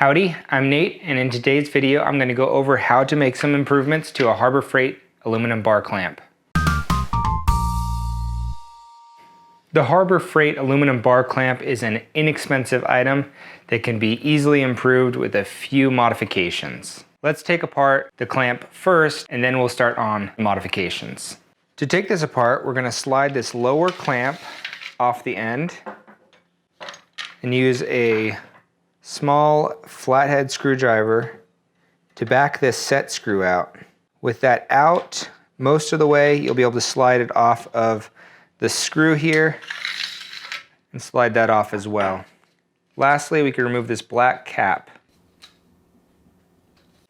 Howdy, I'm Nate, and in today's video I'm going to go over how to make some improvements to a Harbor Freight aluminum bar clamp. The Harbor Freight aluminum bar clamp is an inexpensive item that can be easily improved with a few modifications. Let's take apart the clamp first, and then we'll start on modifications. To take this apart, we're going to slide this lower clamp off the end and use a small flathead screwdriver to back this set screw out. With that out most of the way, you'll be able to slide it off of the screw here and slide that off as well. Lastly, we can remove this black cap.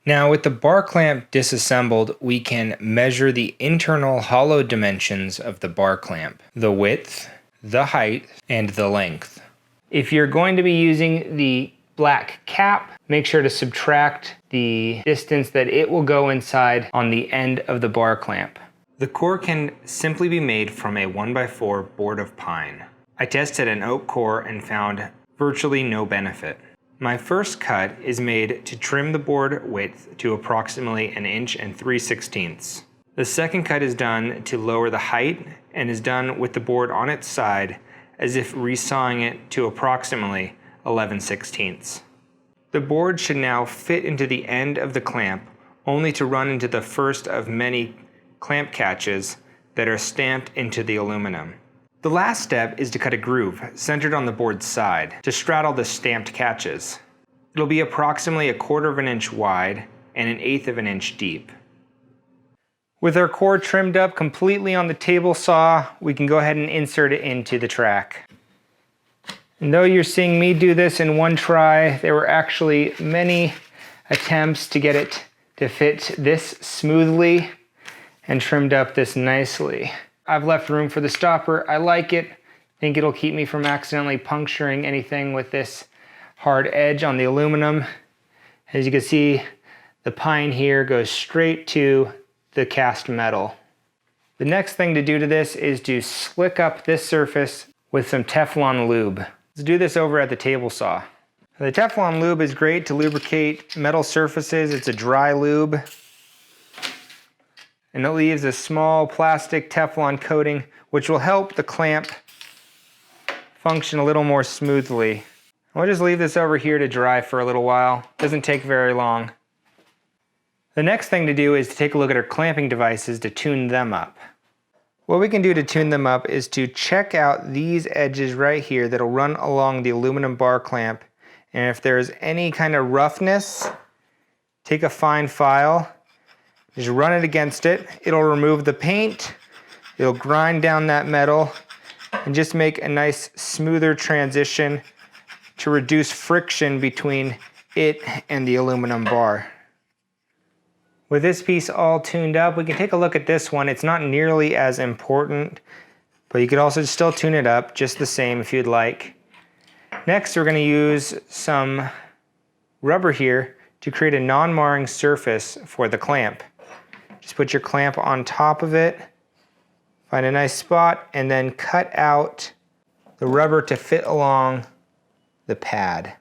Now with the bar clamp disassembled, we can measure the internal hollow dimensions of the bar clamp, the width, the height, and the length. If you're going to be using the black cap, make sure to subtract the distance that it will go inside on the end of the bar clamp. The core can simply be made from a 1x4 board of pine. I tested an oak core and found virtually no benefit. My first cut is made to trim the board width to approximately 1 3/16 inches. The second cut is done to lower the height and is done with the board on its side as if resawing it to approximately 11/16. The board should now fit into the end of the clamp, only to run into the first of many clamp catches that are stamped into the aluminum. The last step is to cut a groove centered on the board's side to straddle the stamped catches. It'll be approximately 1/4 inch wide and 1/8 inch deep. With our core trimmed up completely on the table saw, we can go ahead and insert it into the track. And though you're seeing me do this in one try, there were actually many attempts to get it to fit this smoothly and trimmed up this nicely. I've left room for the stopper. I like it. I think it'll keep me from accidentally puncturing anything with this hard edge on the aluminum. As you can see, the pine here goes straight to the cast metal. The next thing to do to this is to slick up this surface with some Teflon lube. Let's do this over at the table saw. The Teflon lube is great to lubricate metal surfaces. It's a dry lube, and it leaves a small plastic Teflon coating which will help the clamp function a little more smoothly. I'll just leave this over here to dry for a little while. Doesn't take very long. The next thing to do is to take a look at our clamping devices to tune them up. What we can do to tune them up is to check out these edges right here that'll run along the aluminum bar clamp, and if there's any kind of roughness, take a fine file, just run it against it. It'll remove the paint, it'll grind down that metal, and just make a nice smoother transition to reduce friction between it and the aluminum bar. With this piece all tuned up, we can take a look at this one. It's not nearly as important, but you could also still tune it up just the same if you'd like. Next, we're going to use some rubber here to create a non-marring surface for the clamp. Just put your clamp on top of it, find a nice spot, and then cut out the rubber to fit along the pad.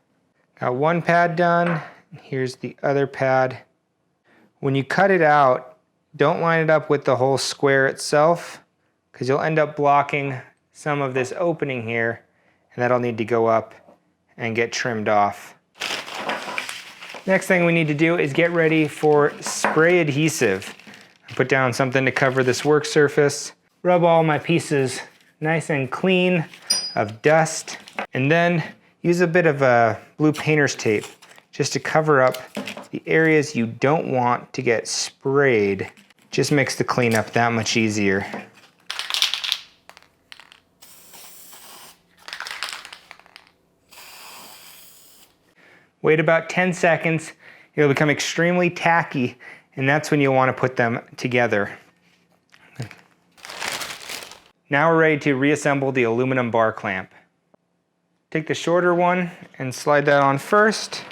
Got one pad done, here's the other pad. When you cut it out, don't line it up with the whole square itself, because you'll end up blocking some of this opening here, and that'll need to go up and get trimmed off. Next thing we need to do is get ready for spray adhesive. Put down something to cover this work surface, rub all my pieces nice and clean of dust, and then use a bit of blue painter's tape just to cover up the areas you don't want to get sprayed. Just makes the cleanup that much easier. Wait about 10 seconds. It'll become extremely tacky, and that's when you'll want to put them together. Now we're ready to reassemble the aluminum bar clamp. Take the shorter one and slide that on first.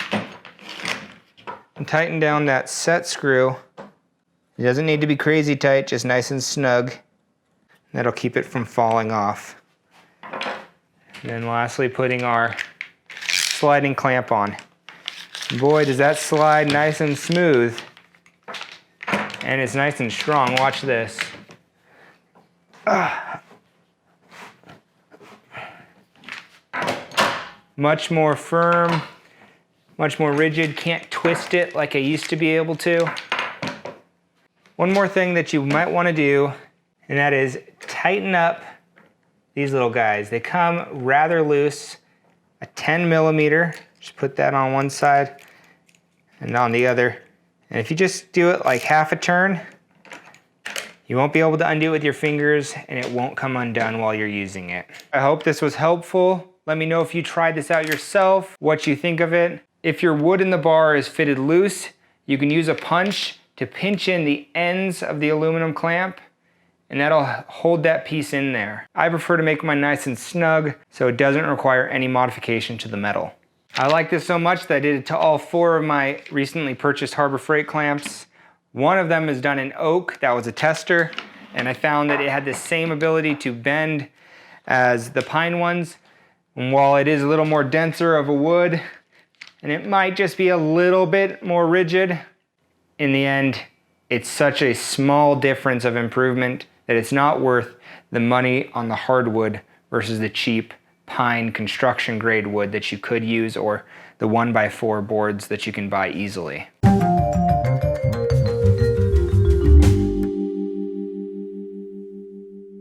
And tighten down that set screw. It doesn't need to be crazy tight, just nice and snug. That'll keep it from falling off. And then lastly, putting our sliding clamp on. Boy, does that slide nice and smooth. And it's nice and strong. Watch this. Much more firm, much more rigid. Can't twist it like I used to be able to. One more thing that you might want to do, and that is tighten up these little guys. They come rather loose. A 10 millimeter, just put that on one side and on the other. And if you just do it like half a turn, you won't be able to undo it with your fingers and it won't come undone while you're using it. I hope this was helpful. Let me know if you tried this out yourself, what you think of it. If your wood in the bar is fitted loose, you can use a punch to pinch in the ends of the aluminum clamp, and that'll hold that piece in there. I prefer to make mine nice and snug so it doesn't require any modification to the metal. I like this so much that I did it to all 4 of my recently purchased Harbor Freight clamps. One of them is done in oak. That was a tester, and I found that it had the same ability to bend as the pine ones. And while it is a little more denser of a wood, and it might just be a little bit more rigid, in the end, it's such a small difference of improvement that it's not worth the money on the hardwood versus the cheap pine construction grade wood that you could use, or the 1x4 boards that you can buy easily.